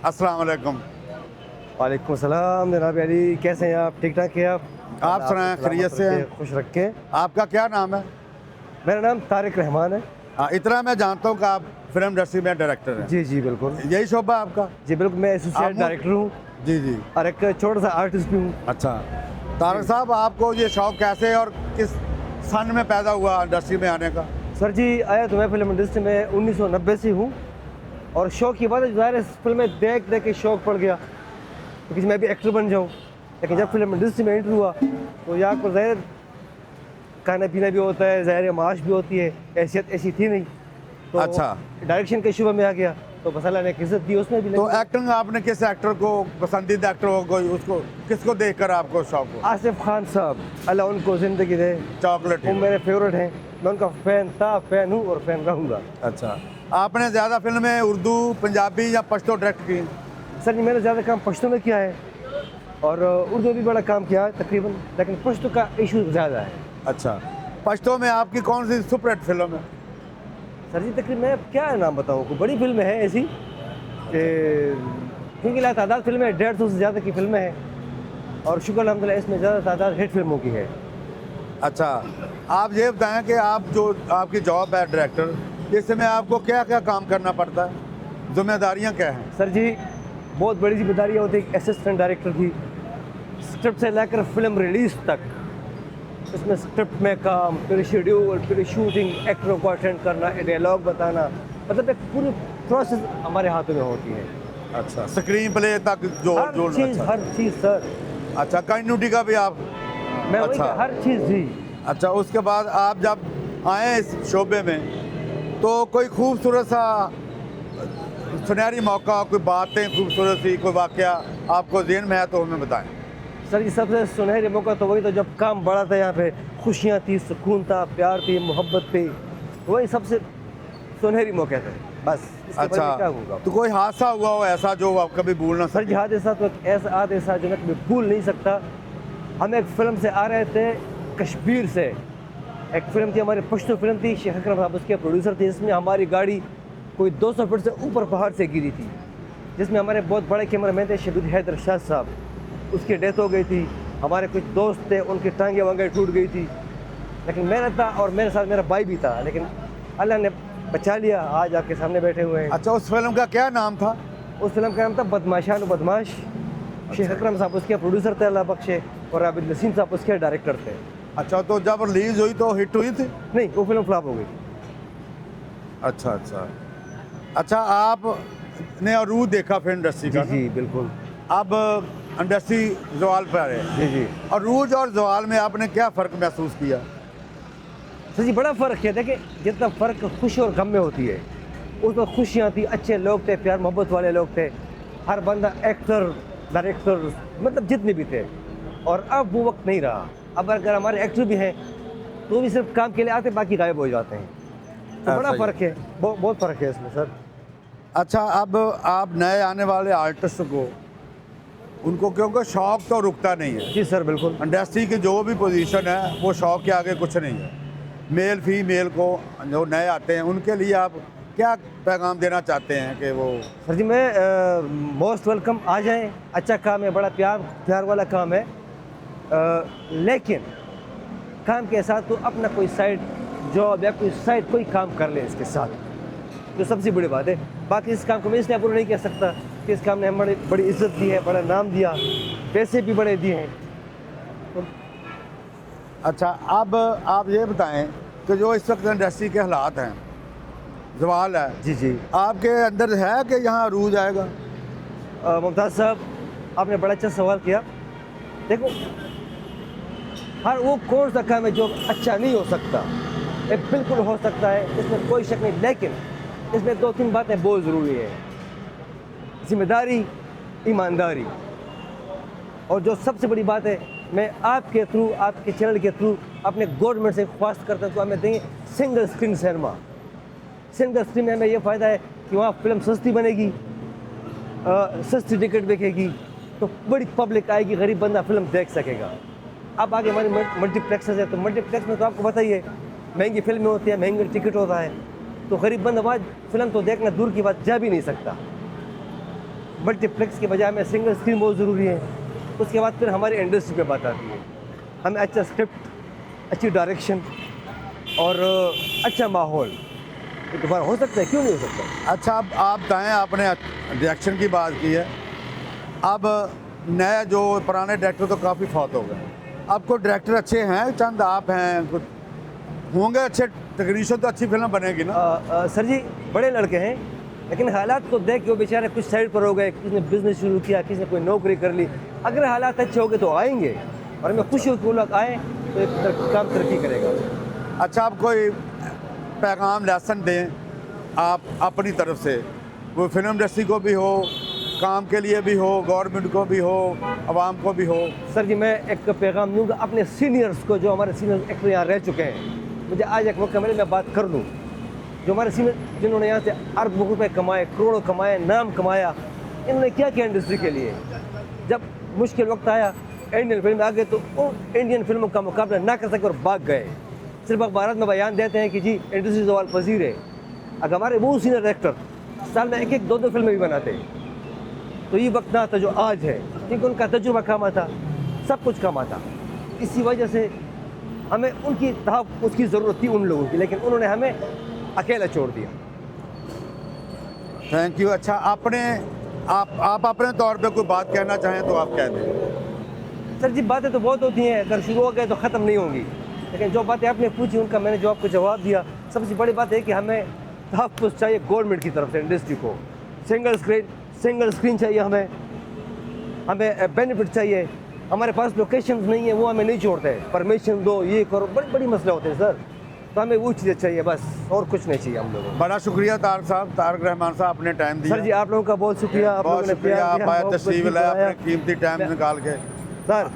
अस्सलाम वालेकुम। वालेकुम सलाम जनाब अली, कैसे हैं आप? ठीक ठाक हैं आप? आप सुनाएं, खैरियत से हैं? खुश रखें। आपका क्या नाम है? मेरा नाम तारिक रहमान है। हाँ, इतना मैं जानता हूँ कि आप फिल्म इंडस्ट्री में डायरेक्टर हैं। जी जी बिल्कुल। यही शोबा आपका? जी बिल्कुल, मैं एसोसिएट आप- डायरेक्टर हूँ जी जी। और एक छोटा सा आर्टिस्ट भी हूँ। अच्छा, तारक साहब, आपको ये शौक कैसे और किस सन में पैदा हुआ इंडस्ट्री में आने का? सर जी, आया तो मैं फिल्म इंडस्ट्री में 1990 से हूँ और शौक की बात है, ज़ाहिर है फिल्में देख देख के शौक पड़ गया तो किसी मैं भी एक्टर बन जाऊँ। लेकिन जब फिल्म इंडस्ट्री में एंटर हुआ तो यहाँ पर ज़ाहिर खाना पीना भी होता है, ज़ाहिर माश भी होती है, हैसियत ऐसी थी नहीं तो अच्छा। डायरेक्शन के शुबे में आ गया तो बस अल्लाह ने इज़्ज़त दी उसमें भी। तो एक्टिंग आपने किस एक्टर को, पसंदीदा एक्टर हो कोई, उसको किसको देखकर आपको शौक हो? आसिफ खान साहब, अल्लाह उनको ज़िंदगी दे, चॉकलेट वो मेरे फेवरेट हैं। मैं उनका फ़ैन था, फ़ैन हूँ और फ़ैन रहूँगा। अच्छा, आपने ज़्यादा फिल्में उर्दू, पंजाबी या पश्तो डायरेक्ट की? सर जी, मैंने ज़्यादा काम पश्तो में किया है और उर्दू भी बड़ा काम किया है तकरीबन, लेकिन पश्तो का इशू ज़्यादा है। अच्छा, पश्तो में आपकी कौन सी सुपरहिट फिल्म है? सर जी तकरीबन मैं क्या नाम बताऊँ, कोई बड़ी फिल्में हैं ऐसी कि क्योंकि तादाद फिल्में 150 से ज़्यादा की फिल्में हैं और शुक्र अल्हम्दुलिल्लाह इसमें ज़्यादा तादाद हिट फिल्मों की है। अच्छा, आप ये बताएं कि आप जो आपकी जॉब है डायरेक्टर, इसमें आपको क्या क्या काम करना पड़ता है, जिम्मेदारियां क्या हैं? सर जी, बहुत बड़ी जिम्मेदारी होती है असिस्टेंट डायरेक्टर की, स्क्रिप्ट से लेकर फिल्म रिलीज़ तक। इसमें स्क्रिप्ट में काम, फिर शेड्यूल, फिर शूटिंग, एक्टरों को अटेंड करना, डायलॉग बताना, मतलब एक पूरी प्रोसेस हमारे हाथों में होती है। अच्छा, स्क्रीन प्ले तक जो अच्छा। हर चीज़ सर। अच्छा, कंटिन्यूटी का भी आप? मैं वही अच्छा। हर चीज़ जी। अच्छा, उसके बाद आप जब आए इस शोबे में तो कोई खूबसूरत सा सुनहरी मौका, कोई बातें खूबसूरत सी, कोई वाकया आपको ज़हन में है तो हमें बताएं। सर ये सबसे सुनहरी मौका तो वही, तो जब काम बड़ा था यहाँ पे, खुशियाँ थी, सुकून था, प्यार थी, मोहब्बत थी, वही सबसे सुनहरी मौके थे बस। इसके बाद अच्छा, क्या होगा? तो कोई हादसा हुआ हो ऐसा जो आप कभी भूल ना सर जी सके? हादसा तो एक ऐसा हादसा जो मैं कभी भूल नहीं सकता। हम एक फिल्म से आ रहे थे कश्मीर से, एक फिल्म थी हमारी पश्तो फिल्म थी, शेख अकरम साहब उसके प्रोड्यूसर थे, जिसमें हमारी गाड़ी कोई 200 फीट से ऊपर पहाड़ से गिरी थी, जिसमें हमारे बहुत बड़े कैमरामैन थे शबीर हैदर शाह साहब, उसकी डेथ हो गई थी। हमारे कुछ दोस्त थे, उनकी टांगें वांगें टूट गई थी, लेकिन मेरा था और मेरे साथ मेरा भाई भी था, लेकिन अल्लाह ने बचा लिया। आज आपके सामने बैठे हुए हैं। अच्छा, उस फिल्म का क्या नाम था? उस फिल्म का नाम था बदमाशान बदमाश। शेख अकरम साहब उसके प्रोड्यूसर थे, अल्लाह बख्शे, और आबिद नसीम साहब उसके डायरेक्टर थे। अच्छा, तो जब रिलीज हुई तो हिट हुई थी? नहीं, वो फिल्म फ्लॉप हो गई। अच्छा अच्छा। अच्छा, आपने अरूज देखा फिल्म इंडस्ट्री जी का? जी बिल्कुल। अब इंडस्ट्री जवाल पर है। जी जी। अरूज और जवाल में आपने क्या फ़र्क महसूस किया? सर जी बड़ा फ़र्क है। देखिए, जितना फ़र्क खुशी और गम में होती है, उसमें खुशियाँ थी, अच्छे लोग थे, प्यार मोहब्बत वाले लोग थे, हर बंदा एक्टर डायरेक्टर मतलब जितने भी थे, और अब वो वक्त नहीं रहा। अब अगर हमारे एक्टर भी हैं तो भी सिर्फ काम के लिए आते, बाकी गायब हो जाते हैं। तो बड़ा सही। फ़र्क है, बहुत फ़र्क है इसमें सर। अच्छा, अब आप नए आने वाले आर्टिस्ट को, उनको क्योंकि शौक तो रुकता नहीं है, जी सर बिल्कुल। इंडस्ट्री की जो भी पोजीशन है वो शौक के आगे कुछ नहीं है। मेल फीमेल को जो नए आते हैं उनके लिए आप क्या पैगाम देना चाहते हैं कि वो? सर जी मैं मोस्ट वेलकम, आ जाएं, अच्छा काम है, बड़ा प्यार वाला काम है, लेकिन काम के साथ तो अपना कोई साइड जॉब या कोई साइड कोई काम कर ले इसके साथ, जो सबसे बड़ी बात है। बाकी इस काम को मैं इसलिए बुरा नहीं कह सकता कि इस काम ने हमें बड़ी इज्जत दी है, बड़ा नाम दिया, पैसे भी बड़े दिए हैं। अच्छा, अब आप ये बताएं कि जो इस वक्त इंडस्ट्री के हालात हैं, जवाल है, जी जी। आपके अंदर है कि यहाँ अरूज आएगा? मुमताज़ साहब, आपने बड़ा अच्छा सवाल किया। देखो, हर वो कौन सा काम है जो अच्छा नहीं हो सकता? ये बिल्कुल हो सकता है, इसमें कोई शक नहीं, लेकिन इसमें 2-3 बातें बहुत ज़रूरी है। जिम्मेदारी, ईमानदारी, और जो सबसे बड़ी बात है, मैं आपके थ्रू, आपके चैनल के थ्रू अपने गवर्नमेंट से ख्वाहिश करता हूँ कि हमें देंगे single screen cinema. Single screen में हमें ये फ़ायदा है कि वहाँ फिल्म सस्ती बनेगी, सस्ती टिकट बिकेगी, तो बड़ी पब्लिक आएगी, गरीब बंदा फिल्म देख सकेगा। अब आगे हमारी मल्टीप्लेक्सेस है, तो मल्टीप्लेक्स में तो आपको बताइए महंगी फिल्में होती है, महंगी टिकट होता है, तो गरीब बंदा वहाँ फिल्म तो देखना दूर की बात जा भी नहीं सकता। मल्टीप्लेक्स के बजाय हमें सिंगल स्क्रीन बहुत ज़रूरी है। उसके बाद फिर हमारी इंडस्ट्री पे बात आती है, हमें अच्छा स्क्रिप्ट, अच्छी डायरेक्शन और अच्छा माहौल। ये दोबारा हो सकता है, क्यों नहीं हो सकता? अच्छा, अब आप बताएं, आपने डायरेक्शन की बात की है। अब नए जो पुराने डायरेक्टर तो काफ़ी फौत हो गए, अब कोई डायरेक्टर अच्छे हैं? चंद आप हैं, कुछ होंगे अच्छे टेक्नीशियन, तो अच्छी फिल्म बनेगी ना। सर जी, बड़े लड़के हैं, लेकिन हालात को देख के वो बेचारे कुछ साइड पर हो गए। किसी ने बिजनेस शुरू किया, किसी ने कोई नौकरी कर ली। अगर हालात अच्छे हो गए तो आएंगे, और मैं खुश हूँ कि वो लोग आए तो एक काम तरक्की करेगा। अच्छा, आप कोई पैगाम लेसन दें आप अपनी तरफ से, वो फिल्म इंडस्ट्री को भी हो, काम के लिए भी हो, गवर्नमेंट को भी हो, आवाम को भी हो। सर जी, मैं एक पैगाम दूँगा अपने सीनियर्स को, जो हमारे सीनियर एक्टर यहाँ रह चुके हैं। मुझे आज एक मौका मिले मैं बात कर लूँ। जो हमारे सीनियर, जिन्होंने यहाँ से अरबों रुपए कमाए, करोड़ों कमाए, नाम कमाया, इन्होंने क्या किया इंडस्ट्री के लिए। जब मुश्किल वक्त आया, इंडियन फिल्म आ गए, तो उन इंडियन फिल्मों का मुकाबला ना कर सके और भाग गए। सिर्फ अखबारात में बयान देते हैं कि जी इंडस्ट्री सवाल पजीर है। अगर हमारे वो सीनियर डायरेक्टर साल में एक एक दो दो फिल्में भी बनाते तो ये वक्त ना था जो आज है, क्योंकि उनका तजुर्बा काम था, सब कुछ काम था। इसी वजह से हमें उनकी उसकी ज़रूरत थी उन लोगों की, लेकिन उन्होंने हमें अकेला छोड़ दिया। Thank you. अच्छा, आप अपने तौर पे कोई बात कहना चाहें तो आप कह दें। सर जी, बातें तो बहुत होती हैं, अगर शुरू हो गए तो ख़त्म नहीं होंगी, लेकिन जो बातें आपने पूछी उनका मैंने जो आपको जवाब दिया। सबसे बड़ी बात है कि हमें तहफ़्फ़ुज़ चाहिए गवर्नमेंट की तरफ से इंडस्ट्री को। सिंगल स्क्रीन चाहिए हमें बेनिफिट चाहिए। हमारे पास लोकेशन नहीं है, वो हमें नहीं छोड़ते, परमिशन दो, ये करो, बड़े बड़ी मसले होते हैं सर। तो हमें वो चीज़ें चाहिए बस, और कुछ नहीं चाहिए हम लोगों को। बड़ा शुक्रिया तारक रहमान साहब, अपने टाइम दिया। सर जी, आप लोगों का बहुत शुक्रिया। बहुत शुक्रिया, आप आए, तशरीफ लाए, अपने कीमती टाइम निकाल के। सर